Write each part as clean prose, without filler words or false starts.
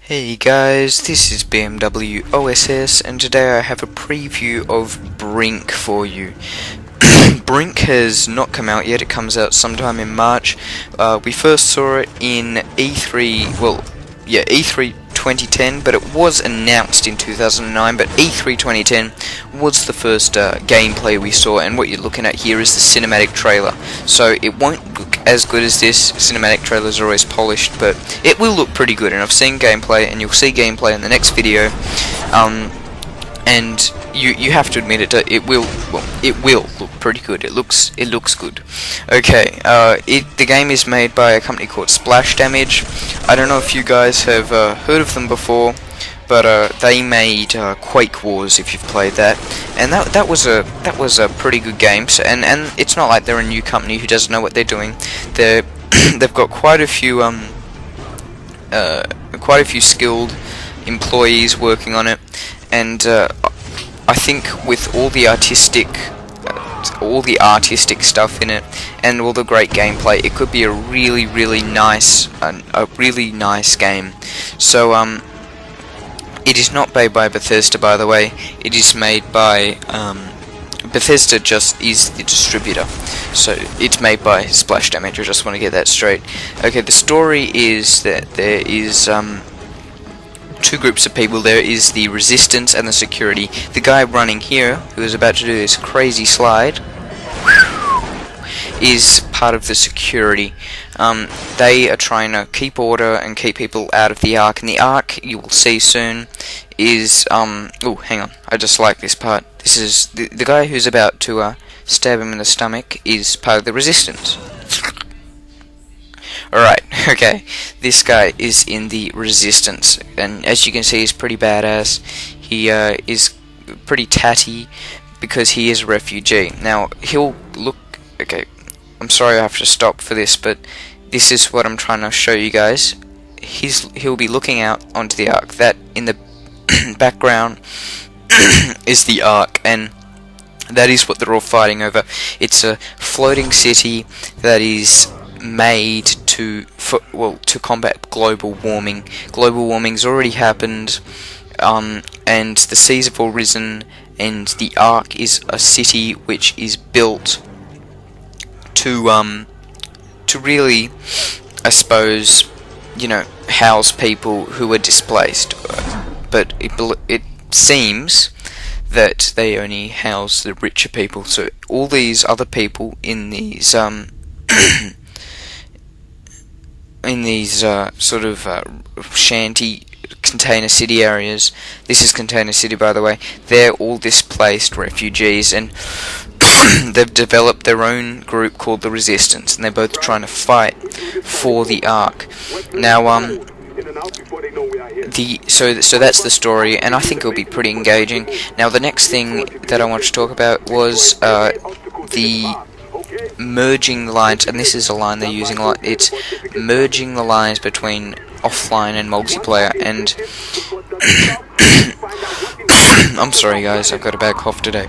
Hey guys, this is bmwoss and today I have a preview of Brink for you. Brink has not come out yet, it comes out sometime in March. We first saw it in E3 2010, but it was announced in 2009, but E3 2010 was the first gameplay we saw, and what you're looking at here is the cinematic trailer. So it won't look as good as this. Cinematic trailers are always polished, but it will look pretty good, and I've seen gameplay, and you'll see gameplay in the next video. And you have to admit it will look pretty good. It looks good. Okay, the game is made by a company called Splash Damage. I don't know if you guys have heard of them before, but they made Quake Wars, if you've played that, and that was a pretty good game. So, and it's not like they're a new company who doesn't know what they're doing. They've got quite a few skilled employees working on it, and I think with all the artistic stuff in it and all the great gameplay, it could be a really nice game. So it is not made by Bethesda, by the way. It is made by Bethesda just is the distributor, so it's made by Splash Damage. I just want to get that straight. Okay, the story is that there is two groups of people. There is the Resistance and the Security. The guy running here, who is about to do this crazy slide, is part of the Security. They are trying to keep order and keep people out of the Ark, and the Ark, you will see soon, is oh, hang on, I just like this part. This is the guy who's about to stab him in the stomach is part of the Resistance. Alright, okay, this guy is in the Resistance, and as you can see, he's pretty badass. He is pretty tatty because he is a refugee. Now, he'll look... Okay, I'm sorry I have to stop for this, but this is what I'm trying to show you guys. He'll be looking out onto the Ark. That, in the background, is the Ark, and that is what they're all fighting over. It's a floating city that is made to combat global warming. Global warming's already happened, and the seas have all risen, and the Ark is a city which is built to really, I suppose, house people who are displaced. But it seems that they only house the richer people. So all these other people in these sort of shanty container city areas. This is Container City, by the way. They're all displaced refugees, and they've developed their own group called the Resistance, and they're both trying to fight for the Ark. Now, so that's the story, and I think it'll be pretty engaging. Now, the next thing that I want to talk about was the merging the lines, and this is a line they're using a lot. It's merging the lines between offline and multiplayer, and I'm sorry guys, I've got a bad cough today.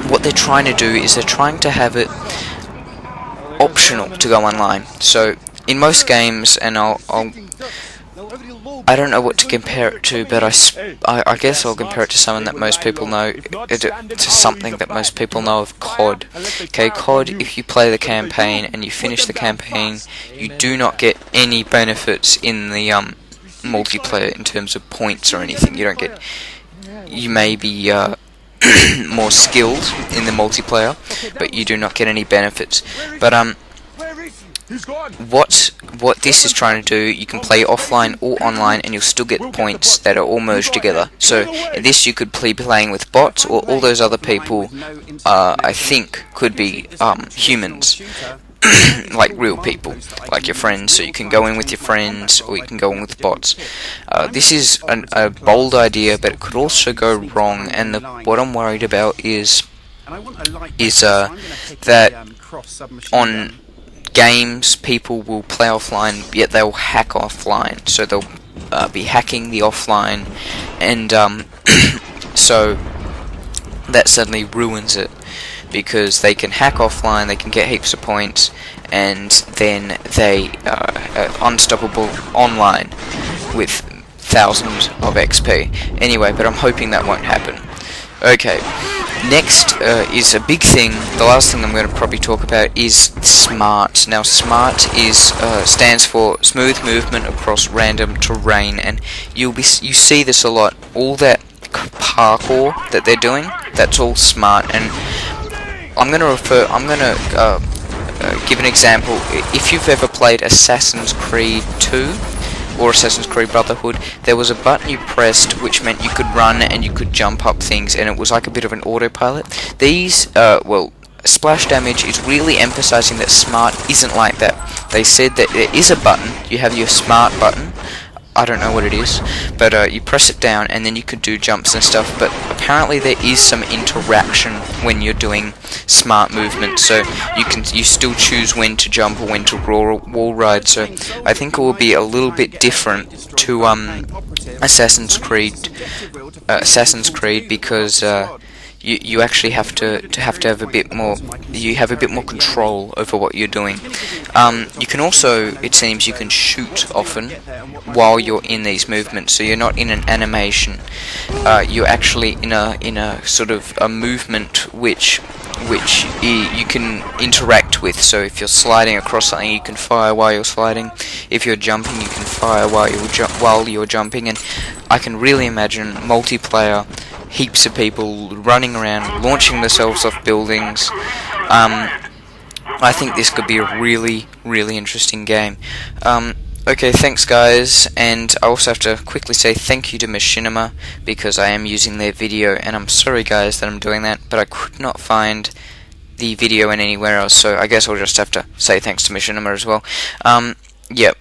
What they're trying to do is they're trying to have it optional to go online. So in most games, and I don't know what to compare it to, but I guess I'll compare it to something that most people know, to something that most people know of, COD. Okay, COD, if you play the campaign and you finish the campaign, you do not get any benefits in the multiplayer in terms of points or anything. You may be more skilled in the multiplayer, but you do not get any benefits. But what this is trying to do, you can play offline or online, and you'll still get points that are all merged together. So this you could be playing with bots, or all those other people, I think, could be humans. Like real people, like your friends, so you can go in with your friends, or you can go in with bots. This is a bold idea, but it could also go wrong, and what I'm worried about is that on games, people will play offline, yet they'll hack offline, so they'll be hacking the offline, and so that suddenly ruins it, because they can hack offline, they can get heaps of points, and then they are unstoppable online. with thousands of XP. Anyway, but I'm hoping that won't happen. Okay, next is a big thing. The last thing I'm going to probably talk about is SMART. Now, SMART is stands for Smooth Movement Across Random Terrain, and you see this a lot. All that parkour that they're doing, that's all SMART. And I'm going to give an example. If you've ever played Assassin's Creed 2 or Assassin's Creed Brotherhood, there was a button you pressed which meant you could run and you could jump up things, and it was like a bit of an autopilot. These, well, Splash Damage is really emphasizing that SMART isn't like that. They said that there is a button, you have your SMART button, I don't know what it is, but you press it down and then you could do jumps and stuff, but apparently there is some interaction when you're doing SMART movement, so you still choose when to jump or when to wall ride. So I think it will be a little bit different to Assassin's Creed because you actually have to have a bit more. You have a bit more control over what you're doing. You can also, it seems, you can shoot often while you're in these movements. So you're not in an animation. You're actually in a sort of a movement which you can interact with. So if you're sliding across something, you can fire while you're sliding. If you're jumping, you can fire while you're jumping. And I can really imagine multiplayer. Heaps of people running around, launching themselves off buildings. I think this could be a really, really interesting game. Okay, thanks guys, and I also have to quickly say thank you to Machinima, because I am using their video, and I'm sorry guys that I'm doing that, but I could not find the video in anywhere else, so I guess I'll just have to say thanks to Machinima as well. Yep.